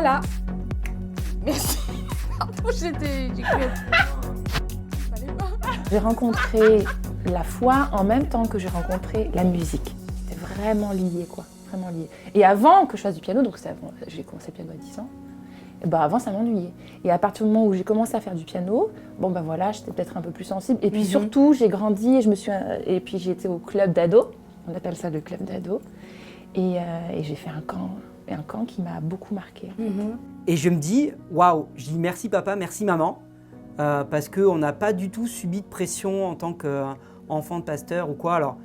Voilà. Merci. Pardon, j'ai cru. J'ai rencontré la foi en même temps que j'ai rencontré la musique. C'était vraiment lié, quoi. Vraiment lié. Et avant que je fasse du piano, donc j'ai commencé le piano à 10 ans, et avant ça m'ennuyait. Et à partir du moment où j'ai commencé à faire du piano, voilà, j'étais peut-être un peu plus sensible. Et puis surtout, j'ai grandi et puis j'ai été au club d'ados. On appelle ça le club d'ados. Et j'ai fait un camp qui m'a beaucoup marqué. Et je me dis, waouh, je dis merci papa, merci maman, parce qu'on n'a pas du tout subi de pression en tant qu'enfant de pasteur ou quoi. Alors,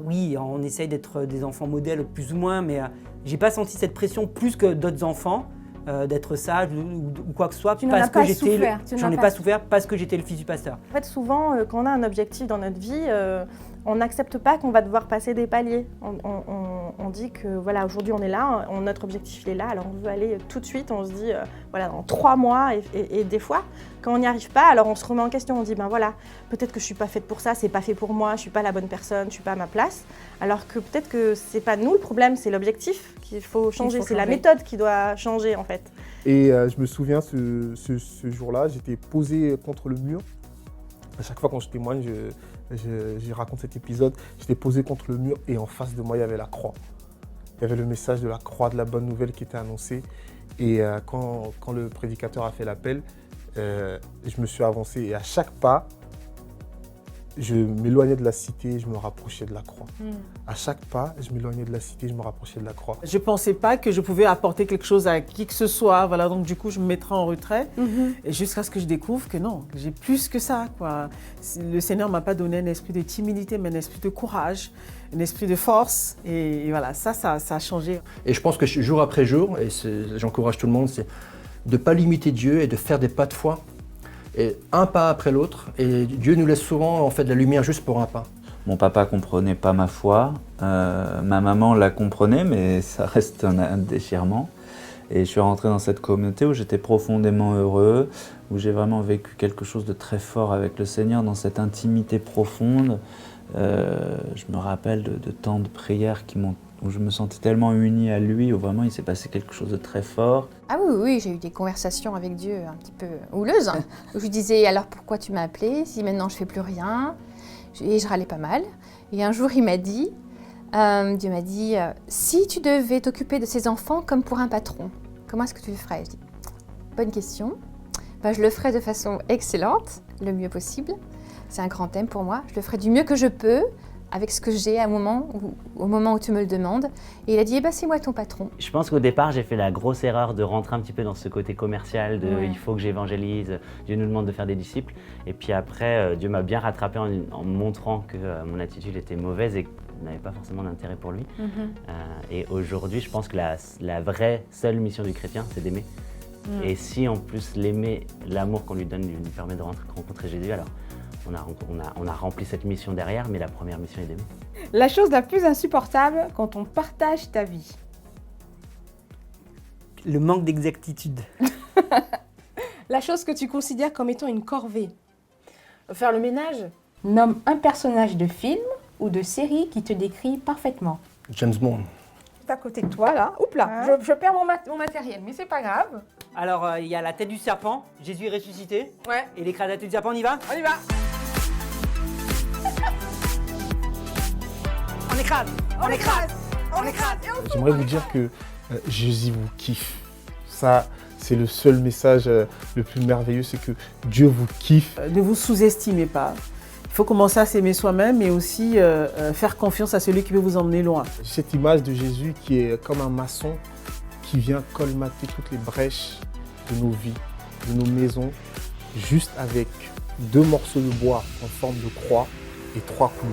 oui, on essaye d'être des enfants modèles plus ou moins, mais j'ai pas senti cette pression plus que d'autres enfants, d'être sage ou quoi que ce soit. Tu n'en as pas souffert. J'en ai pas souffert parce que j'étais le fils du pasteur. En fait, souvent, quand on a un objectif dans notre vie, on n'accepte pas qu'on va devoir passer des paliers. On dit que voilà, aujourd'hui on est là, notre objectif il est là, alors on veut aller tout de suite, on se dit voilà, dans 3 mois et des fois, quand on n'y arrive pas, alors on se remet en question, on dit voilà, peut-être que je ne suis pas faite pour ça, c'est pas fait pour moi, je ne suis pas la bonne personne, je ne suis pas à ma place, alors que peut-être que c'est pas nous le problème, c'est l'objectif qu'il faut changer, c'est la méthode qui doit changer en fait. Et je me souviens ce jour-là, j'étais posé contre le mur. À chaque fois quand je témoigne, je raconte cet épisode, j'étais posé contre le mur et en face de moi, il y avait la croix. Il y avait le message de la croix, de la bonne nouvelle qui était annoncé. Et quand le prédicateur a fait l'appel, je me suis avancé et à chaque pas, je m'éloignais de la cité, je me rapprochais de la croix. À chaque pas, je m'éloignais de la cité, je me rapprochais de la croix. Je ne pensais pas que je pouvais apporter quelque chose à qui que ce soit. Voilà, donc du coup, je me mettrais en retrait et jusqu'à ce que je découvre que non, que j'ai plus que ça, quoi. Le Seigneur ne m'a pas donné un esprit de timidité, mais un esprit de courage, un esprit de force. Et voilà, ça a changé. Et je pense que jour après jour, et j'encourage tout le monde, c'est de ne pas limiter Dieu et de faire des pas de foi. Et un pas après l'autre, et Dieu nous laisse souvent en fait de la lumière juste pour un pas. Mon papa comprenait pas ma foi, ma maman la comprenait, mais ça reste un déchirement. Et je suis rentré dans cette communauté où j'étais profondément heureux, où j'ai vraiment vécu quelque chose de très fort avec le Seigneur, dans cette intimité profonde. Je me rappelle de temps de prières où je me sentais tellement uni à lui, où vraiment il s'est passé quelque chose de très fort. Ah oui, j'ai eu des conversations avec Dieu un petit peu houleuses, où je lui disais « alors pourquoi tu m'as appelé si maintenant je fais plus rien ?» Et je râlais pas mal. Et un jour il m'a dit, Dieu m'a dit « si tu devais t'occuper de ces enfants comme pour un patron, comment est-ce que tu le ferais ?» Je dis « bonne question. Je le ferais de façon excellente, le mieux possible. C'est un grand thème pour moi. Je le ferai du mieux que je peux, avec ce que j'ai au moment où tu me le demandes. » Et il a dit c'est moi ton patron. Je pense qu'au départ, j'ai fait la grosse erreur de rentrer un petit peu dans ce côté commercial de il faut que j'évangélise, Dieu nous demande de faire des disciples. Et puis après, Dieu m'a bien rattrapé en me montrant que mon attitude était mauvaise et n'avait pas forcément d'intérêt pour lui. Et aujourd'hui, je pense que la vraie seule mission du chrétien, c'est d'aimer. Et si en plus l'amour qu'on lui donne lui permet de rencontrer Jésus, alors on a rempli cette mission derrière, mais la première mission est d'aimer. La chose la plus insupportable quand on partage ta vie. Le manque d'exactitude. La chose que tu considères comme étant une corvée. Faire le ménage. Nomme un personnage de film ou de série qui te décrit parfaitement. James Bond. À côté de toi, là. Oups là, je perds mon matériel, mais c'est pas grave. Alors, il y a la tête du serpent, Jésus est ressuscité. Ouais. Et l'écrase de la tête du serpent, on y va? On y va. On écrase. J'aimerais vous dire que Jésus vous kiffe. Ça, c'est le seul message le plus merveilleux, c'est que Dieu vous kiffe. Ne vous sous-estimez pas. Il faut commencer à s'aimer soi-même, mais aussi faire confiance à celui qui veut vous emmener loin. Cette image de Jésus qui est comme un maçon qui vient colmater toutes les brèches de nos vies, de nos maisons, juste avec 2 morceaux de bois en forme de croix et 3 clous.